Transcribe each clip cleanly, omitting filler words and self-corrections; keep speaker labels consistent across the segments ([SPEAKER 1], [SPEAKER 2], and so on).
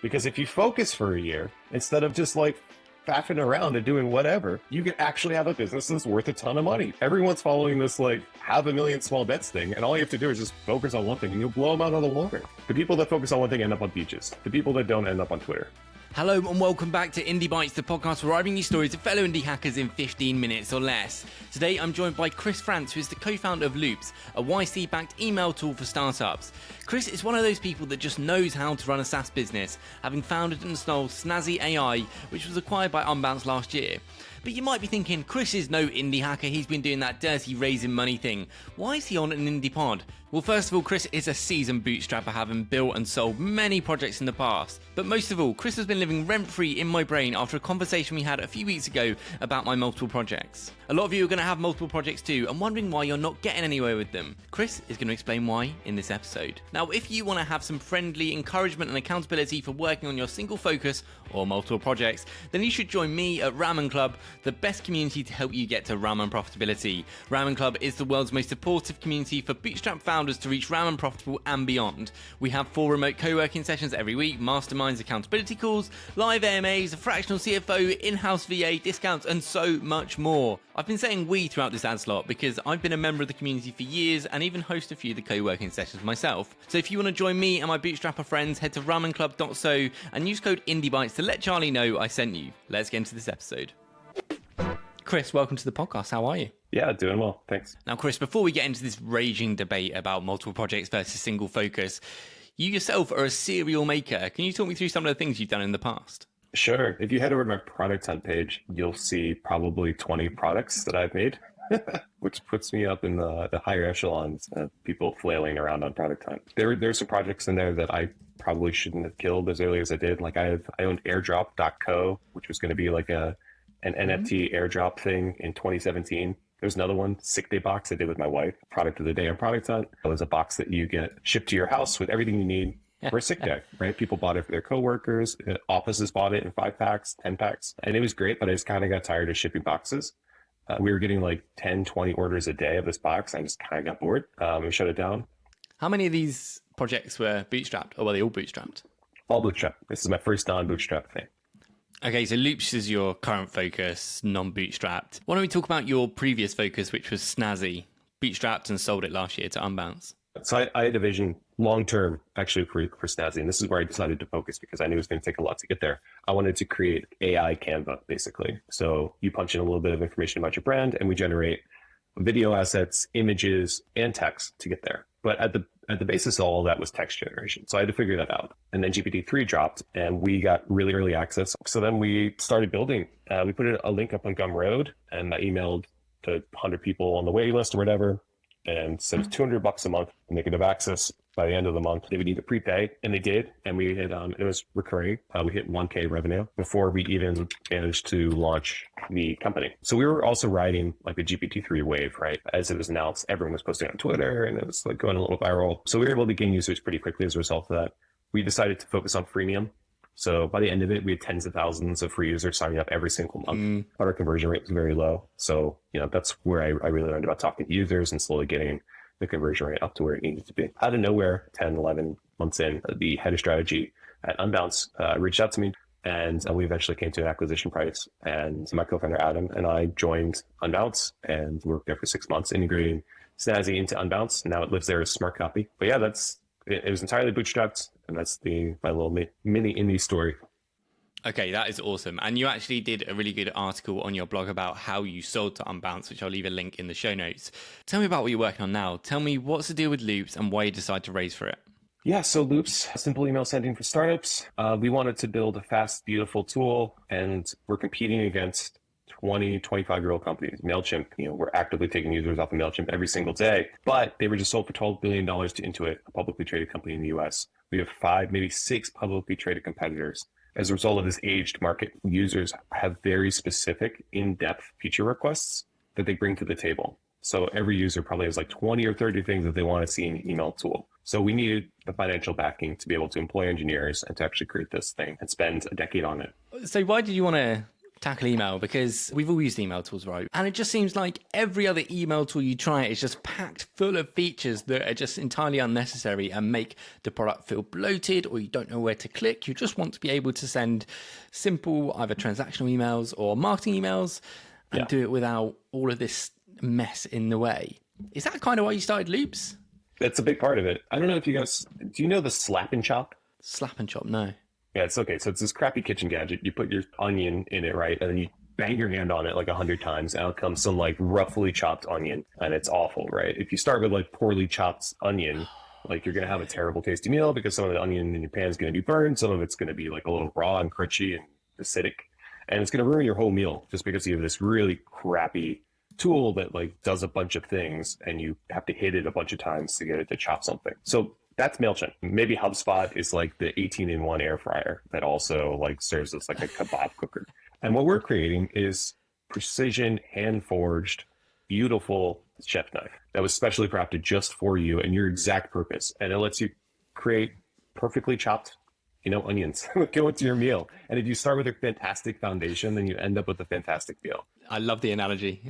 [SPEAKER 1] Because if you focus for a year, instead of just like faffing around and doing whatever, you can actually have a business that's worth a ton of money. Everyone's following this like have a million small bets thing, and all you have to do is just focus on one thing and you'll blow them out of the water. The people that focus on one thing end up on beaches. The people that don't end up on Twitter.
[SPEAKER 2] Hello and welcome back to Indie Bites, the podcast where I bring you stories of fellow indie hackers in 15 minutes or less. Today I'm joined by Chris Frantz, who is the co-founder of Loops, a YC-backed email tool for startups. Chris is one of those people that just knows how to run a SaaS business, having founded and installed Snazzy AI, which was acquired by Unbounce last year. But you might be thinking, Chris is no indie hacker, he's been doing that dirty raising money thing. Why is he on an indie pod? Well, first of all, Chris is a seasoned bootstrapper, having built and sold many projects in the past. But most of all, Chris has been living rent-free in my brain after a conversation we had a few weeks ago about my multiple projects. A lot of you are going to have multiple projects too and wondering why you're not getting anywhere with them. Chris is going to explain why in this episode. Now, if you want to have some friendly encouragement and accountability for working on your single focus or multiple projects, then you should join me at Ramen Club, the best community to help you get to ramen profitability. Ramen Club is the world's most supportive community for bootstrap founders to reach ramen profitable and beyond. We have 4 remote co-working sessions every week, masterminds, accountability calls, live AMAs, a fractional CFO, in-house VA, discounts, and so much more. I've been saying we throughout this ad slot because I've been a member of the community for years and even host a few of the co-working sessions myself. So if you want to join me and my bootstrapper friends, head to ramenclub.so and use code IndieBytes to let Charlie know I sent you. Let's get into this episode. Chris, welcome to the podcast. How are you?
[SPEAKER 1] Yeah, doing well. Thanks.
[SPEAKER 2] Now, Chris, before we get into this raging debate about multiple projects versus single focus, you yourself are a serial maker. Can you talk me through some of the things you've done in the past?
[SPEAKER 1] Sure. If you head over to my product hunt page, you'll see probably 20 products that I've made, which puts me up in the higher echelons of people flailing around on product hunt. There's some projects in there that I probably shouldn't have killed as early as I did. Like I owned airdrop.co, which was going to be like an NFT airdrop thing in 2017. There's another one, Sick Day Box, I did with my wife. Product of the day on Product Hunt. It was a box that you get shipped to your house with everything you need for a sick day, right? People bought it for their coworkers. Offices bought it in 5 packs, 10 packs. And it was great, but I just kind of got tired of shipping boxes. We were getting like 10, 20 orders a day of this box. I just kind of got bored. We shut it down.
[SPEAKER 2] How many of these projects were bootstrapped, or were they all bootstrapped?
[SPEAKER 1] All bootstrapped. This is my first non-bootstrap thing.
[SPEAKER 2] Okay, so Loops is your current focus, non-bootstrapped. Why don't we talk about your previous focus, which was Snazzy, bootstrapped and sold it last year to Unbounce?
[SPEAKER 1] So I had a vision long-term actually for Snazzy, and this is where I decided to focus because I knew it was going to take a lot to get there. I wanted to create AI Canva, basically. So you punch in a little bit of information about your brand, and we generate video assets, images, and text to get there. But at the basis of all of that was text generation. So I had to figure that out. And then GPT-3 dropped and we got really early access. So then we started building. We put a link up on Gumroad and I emailed to 100 people on the waiting list or whatever and said it's $200 a month and they could have access by the end of the month. They would need to prepay, and they did. And we hit, it was recurring. We hit 1K revenue before we even managed to launch the company. So we were also riding like the GPT-3 wave, right? As it was announced, everyone was posting on Twitter and it was like going a little viral. So we were able to gain users pretty quickly as a result of that. We decided to focus on freemium. So by the end of it, we had tens of thousands of free users signing up every single month. But our conversion rate was very low. So, that's where I really learned about talking to users and slowly getting the conversion rate up to where it needed to be. Out of nowhere, 10, 11 months in, the head of strategy at Unbounce reached out to me, and we eventually came to an acquisition price. And my co-founder, Adam, and I joined Unbounce and worked there for 6 months, integrating Snazzy into Unbounce. Now it lives there as smart copy. But yeah, it was entirely bootstrapped, and that's my little mini indie story.
[SPEAKER 2] Okay, that is awesome. And you actually did a really good article on your blog about how you sold to Unbounce, which I'll leave a link in the show notes. Tell me about what you're working on now. Tell me what's the deal with Loops and why you decided to raise for it.
[SPEAKER 1] Yeah, so Loops, simple email sending for startups. We wanted to build a fast, beautiful tool, and we're competing against 20, 25-year-old companies. MailChimp, we're actively taking users off of MailChimp every single day, but they were just sold for $12 billion to Intuit, a publicly traded company in the US. We have 5, maybe 6 publicly traded competitors. As a result of this aged market, users have very specific, in-depth feature requests that they bring to the table. So every user probably has like 20 or 30 things that they want to see in an email tool. So we needed the financial backing to be able to employ engineers and to actually create this thing and spend a decade on it.
[SPEAKER 2] So why did you want to tackle email, because we've all used email tools, right? And it just seems like every other email tool you try is just packed full of features that are just entirely unnecessary and make the product feel bloated, or you don't know where to click. You just want to be able to send simple either transactional emails or marketing emails and do it without all of this mess in the way. Is that kind of why you started Loops?
[SPEAKER 1] That's a big part of it. I don't know if you guys, do you know the slap and chop?
[SPEAKER 2] Slap and chop, no.
[SPEAKER 1] Yeah, it's okay. So it's this crappy kitchen gadget. You put your onion in it, right? And then you bang your hand on it like 100 times. Out comes some like roughly chopped onion. And it's awful, right? If you start with like poorly chopped onion, like you're going to have a terrible tasty meal because some of the onion in your pan is going to be burned. Some of it's going to be like a little raw and crunchy and acidic. And it's going to ruin your whole meal just because you have this really crappy tool that like does a bunch of things and you have to hit it a bunch of times to get it to chop something. So that's MailChimp. Maybe HubSpot is like the 18-in-1 air fryer that also like serves as like a kebab cooker. And what we're creating is precision, hand-forged, beautiful chef knife that was specially crafted just for you and your exact purpose. And it lets you create perfectly chopped, onions go into your meal. And if you start with a fantastic foundation, then you end up with a fantastic meal.
[SPEAKER 2] I love the analogy.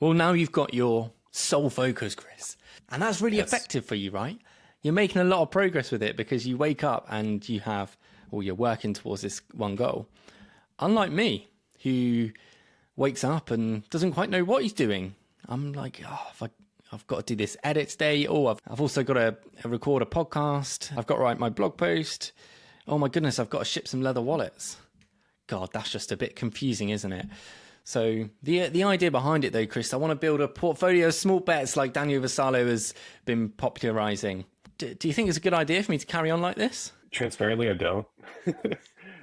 [SPEAKER 2] Well, now you've got your sole focus, Chris. And that's really effective for you, right? You're making a lot of progress with it because you wake up and you're working towards this one goal. Unlike me, who wakes up and doesn't quite know what he's doing. I'm like, I've got to do this edit today. Oh, I've also got to record a podcast. I've got to write my blog post. Oh my goodness, I've got to ship some leather wallets. God, that's just a bit confusing, isn't it? So the idea behind it though, Chris, I want to build a portfolio of small bets like Daniel Vassallo has been popularizing. Do you think it's a good idea for me to carry on like this?
[SPEAKER 1] Transparently, I don't.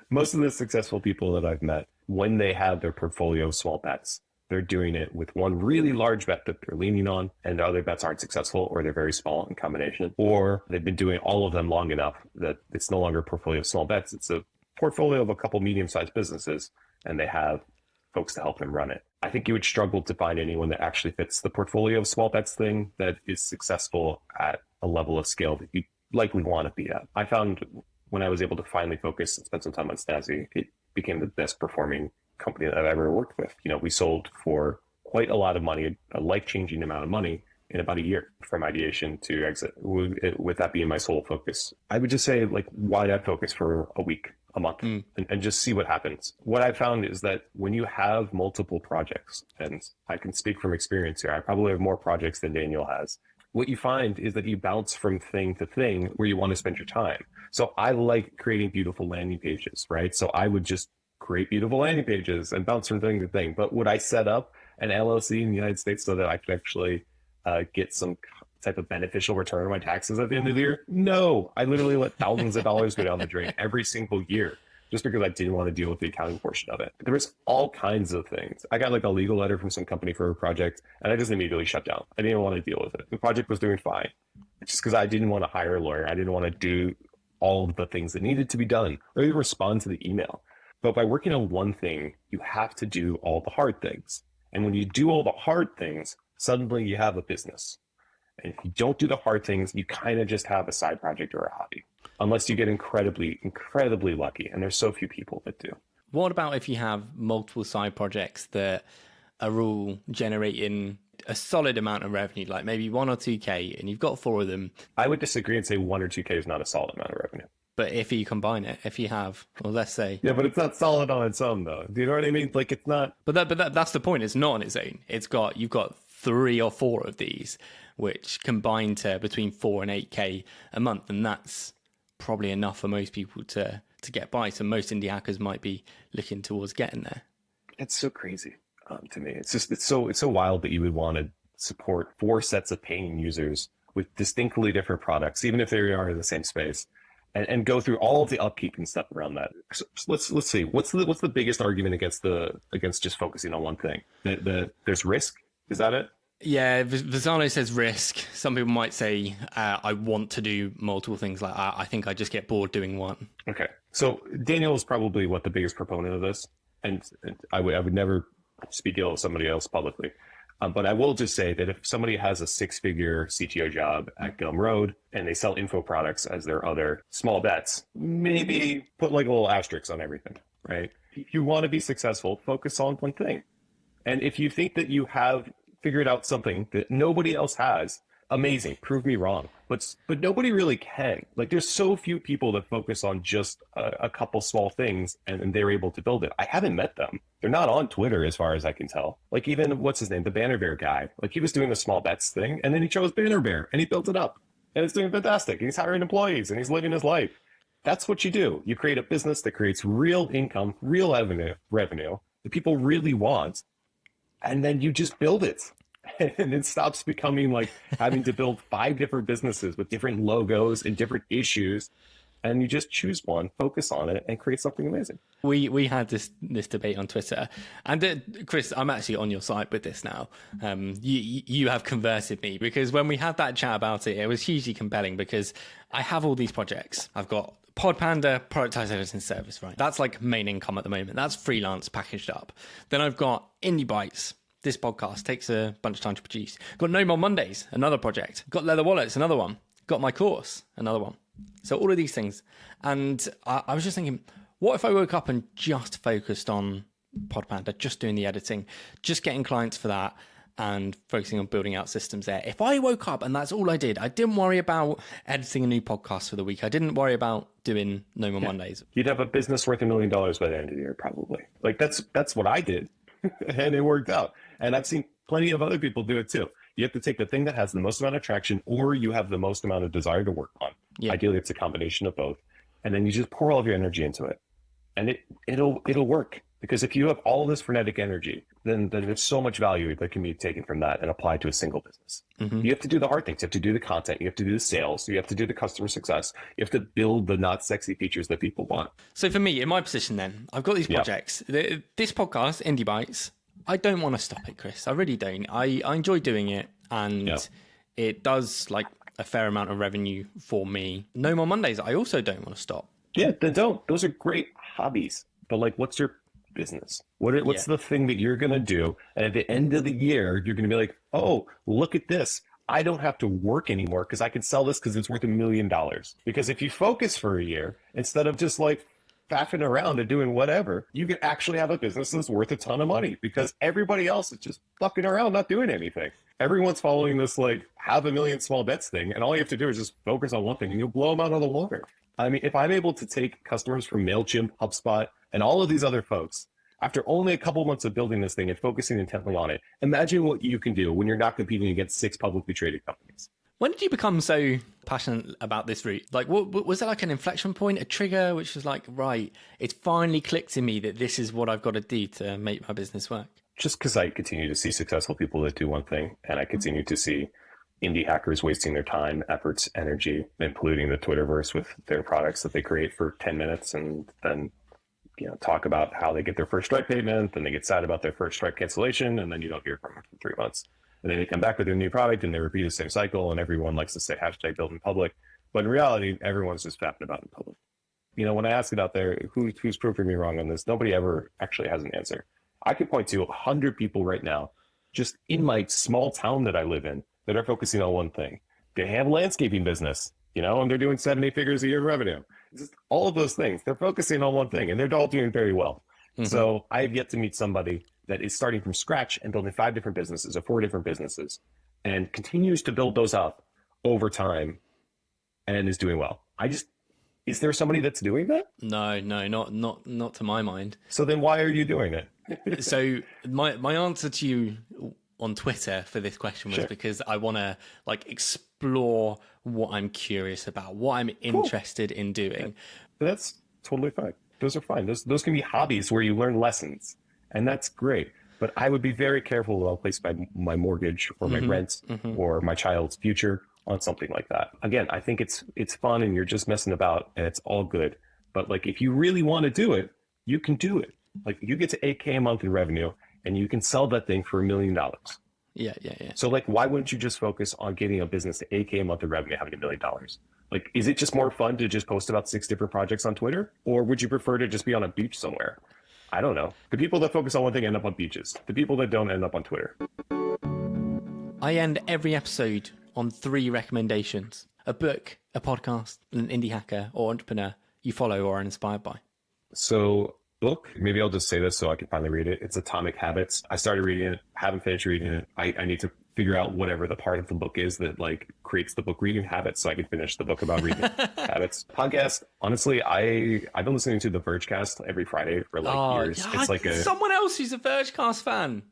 [SPEAKER 1] Most of the successful people that I've met, when they have their portfolio of small bets, they're doing it with one really large bet that they're leaning on, and the other bets aren't successful, or they're very small in combination, or they've been doing all of them long enough that it's no longer a portfolio of small bets. It's a portfolio of a couple medium-sized businesses, and they have folks to help them run it. I think you would struggle to find anyone that actually fits the portfolio of small bets thing that is successful at a level of scale that you likely want to be at. I found when I was able to finally focus and spend some time on Snazzy, it became the best performing company that I've ever worked with. We sold for quite a lot of money, a life-changing amount of money in about a year from ideation to exit, with that being my sole focus. I would just say, like, why not focus for a week, a month, and just see what happens. What I found is that when you have multiple projects, and I can speak from experience here, I probably have more projects than Daniel has. What you find is that you bounce from thing to thing where you want to spend your time. So I like creating beautiful landing pages, right? So I would just create beautiful landing pages and bounce from thing to thing. But would I set up an LLC in the United States so that I could actually get some type of beneficial return on my taxes at the end of the year? No, I literally let thousands of dollars go down the drain every single year just because I didn't want to deal with the accounting portion of it. There was all kinds of things. I got like a legal letter from some company for a project and I just immediately shut down. I didn't want to deal with it. The project was doing fine. It's just because I didn't want to hire a lawyer. I didn't want to do all of the things that needed to be done or even respond to the email. But by working on one thing, you have to do all the hard things. And when you do all the hard things, suddenly you have a business. And if you don't do the hard things, you kind of just have a side project or a hobby, unless you get incredibly, incredibly lucky. And there's so few people that do.
[SPEAKER 2] What about if you have multiple side projects that are all generating a solid amount of revenue, like maybe 1 or 2K, and you've got 4 of them?
[SPEAKER 1] I would disagree and say 1 or 2K is not a solid amount of revenue.
[SPEAKER 2] But if you combine it, if you have, well, let's say...
[SPEAKER 1] Yeah, but it's not solid on its own, though. Do you know what I mean? Like, it's not...
[SPEAKER 2] But that's the point. It's not on its own. You've got 3 or 4 of these, which combine to between 4 and 8K a month. And that's probably enough for most people to get by. So most indie hackers might be looking towards getting there.
[SPEAKER 1] It's so crazy to me. It's so wild that you would want to support 4 sets of paying users with distinctly different products, even if they are in the same space. And go through all of the upkeep and stuff around that. So let's see. What's the biggest argument against just focusing on one thing? There's risk. Is that it?
[SPEAKER 2] Yeah, Vassallo says risk. Some people might say I want to do multiple things. Like I think I just get bored doing one. Okay.
[SPEAKER 1] So Daniel is probably the biggest proponent of this, and I would never speak ill of somebody else publicly. But I will just say that if somebody has a 6-figure CTO job at Gumroad and they sell info products as their other small bets, maybe put like a little asterisk on everything, right? if you want to be successful, focus on one thing. And if you think that you have figured out something that nobody else has, amazing, prove me wrong. But nobody really can. Like, there's so few people that focus on just a couple small things and they're able to build it. I haven't met them. They're not on Twitter as far as I can tell. Like, even what's his name, the Banner Bear guy. Like, he was doing the small bets thing, and then he chose Banner Bear and he built it up, and it's doing fantastic. He's hiring employees and he's living his life. That's what you do. You create a business that creates real income, real revenue that people really want, and then you just build it. And it stops becoming like having to build 5 different businesses with different logos and different issues. And you just choose one, focus on it, and create something amazing.
[SPEAKER 2] We had this debate on Twitter, and Chris, I'm actually on your side with this now. You have converted me, because when we had that chat about it, it was hugely compelling, because I have all these projects. I've got PodPanda productized editing service, right? That's like main income at the moment. That's freelance packaged up. Then I've got Indie Bites. This podcast takes a bunch of time to produce. Got No More Mondays, another project. Got Leather Wallets, another one. Got my course, another one. So all of these things. And I was just thinking, what if I woke up and just focused on PodPanda, just doing the editing, just getting clients for that, and focusing on building out systems there? If I woke up and that's all I did, I didn't worry about editing a new podcast for the week. I didn't worry about doing No More Mondays.
[SPEAKER 1] You'd have a business worth $1 million by the end of the year, probably. Like, that's what I did. And it worked out. And I've seen plenty of other people do it too. You have to take the thing that has the most amount of traction, or you have the most amount of desire to work on. Yeah. Ideally, it's a combination of both. And then you just pour all of your energy into it. And it'll work. Because if you have all this frenetic energy, then there's so much value that can be taken from that and applied to a single business. Mm-hmm. You have to do the hard things. You have to do the content. You have to do the sales. You have to do the customer success. You have to build the not sexy features that people want.
[SPEAKER 2] So for me, in my position then, I've got these projects. Yep. This podcast, Indie Bites, I don't want to stop it, Chris. I really don't. I enjoy doing it, and it does like a fair amount of revenue for me. No More Mondays, I also don't want to stop.
[SPEAKER 1] Yeah, then don't. Those are great hobbies. But like, what's your business? What's the thing that you're going to do? And at the end of the year, you're going to be like, oh, look at this. I don't have to work anymore because I can sell this because it's worth $1 million. Because if you focus for a year, instead of just like faffing around and doing whatever, you can actually have a business that's worth a ton of money, because everybody else is just fucking around, not doing anything. Everyone's following this like have a million small bets thing. And all you have to do is just focus on one thing and you'll blow them out of the water. I mean, if I'm able to take customers from MailChimp, HubSpot, and all of these other folks, after only a couple months of building this thing and focusing intently on it, imagine what you can do when you're not competing against 6 publicly traded companies.
[SPEAKER 2] When did you become so passionate about this route? Like, what was there like an inflection point, a trigger, which was like, right, it's finally clicked in me that this is what I've got to do to make my business work?
[SPEAKER 1] Just because I continue to see successful people that do one thing, and I continue to see indie hackers wasting their time, efforts, energy, and polluting the Twitterverse with their products that they create for 10 minutes and then talk about how they get their first Stripe payment, then they get sad about their first Stripe cancellation, and then you don't hear from them for 3 months. And then they come back with their new product and they repeat the same cycle, and everyone likes to say hashtag build in public. But in reality, everyone's just fapping about in public. When I ask it out there, who's proving me wrong on this, nobody ever actually has an answer. I could point to 100 people right now, just in my small town that I live in, that are focusing on one thing. They have a landscaping business, and they're doing 7-8 figures a year in revenue. Just all of those things. They're focusing on one thing, and they're all doing very well. Mm-hmm. So I have yet to meet somebody that is starting from scratch and building 5 different businesses or 4 different businesses and continues to build those up over time and is doing well. Is there somebody that's doing that?
[SPEAKER 2] No, not to my mind.
[SPEAKER 1] So then why are you doing it?
[SPEAKER 2] So my answer to you on Twitter for this question was because I want to explore what I'm curious about, what I'm interested in doing.
[SPEAKER 1] That's totally fine. Those are fine. Those can be hobbies where you learn lessons, and that's great. But I would be very careful when I'll place my mortgage or my rent or my child's future on something like that. Again, I think it's fun and you're just messing about and it's all good. But if you really want to do it, you can do it. You get to $8K a month in revenue and you can sell that thing for $1 million.
[SPEAKER 2] Yeah.
[SPEAKER 1] So why wouldn't you just focus on getting a business to $8K a month in revenue, having $1 million? Is it just more fun to just post about 6 different projects on Twitter? Or would you prefer to just be on a beach somewhere? I don't know. The people that focus on one thing end up on beaches. The people that don't end up on Twitter.
[SPEAKER 2] I end every episode on 3 recommendations: a book, a podcast, an indie hacker or entrepreneur you follow or are inspired by.
[SPEAKER 1] So book. Maybe I'll just say this so I can finally read it. It's Atomic Habits. I started reading it, haven't finished reading it. I need to figure out whatever the part of the book is that like creates the book reading habits so I can finish the book about reading habits. Podcast, honestly, I've been listening to the Vergecast every Friday for like years.
[SPEAKER 2] Yeah,
[SPEAKER 1] It's like
[SPEAKER 2] someone else who's a Vergecast fan.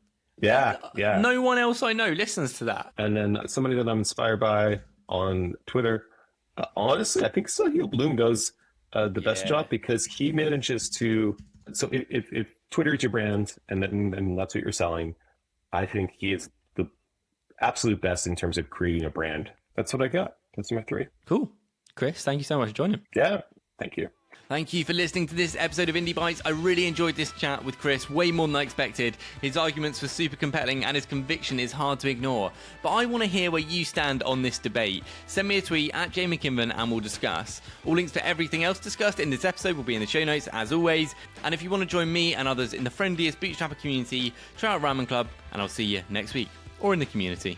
[SPEAKER 1] Yeah.
[SPEAKER 2] No one else I know listens to that.
[SPEAKER 1] And then somebody that I'm inspired by on Twitter, honestly, I think Sahil Bloom does the best job because he manages to. So if Twitter is your brand and that's what you're selling, I think he is the absolute best in terms of creating a brand. That's what I got. That's my 3.
[SPEAKER 2] Cool. Chris, thank you so much for joining.
[SPEAKER 1] Yeah. Thank you.
[SPEAKER 2] Thank you for listening to this episode of Indie Bites. I really enjoyed this chat with Chris, way more than I expected. His arguments were super compelling and his conviction is hard to ignore. But I want to hear where you stand on this debate. Send me a tweet at Jay McKinven and we'll discuss. All links to everything else discussed in this episode will be in the show notes as always. And if you want to join me and others in the friendliest bootstrapper community, try out Ramen Club and I'll see you next week or in the community.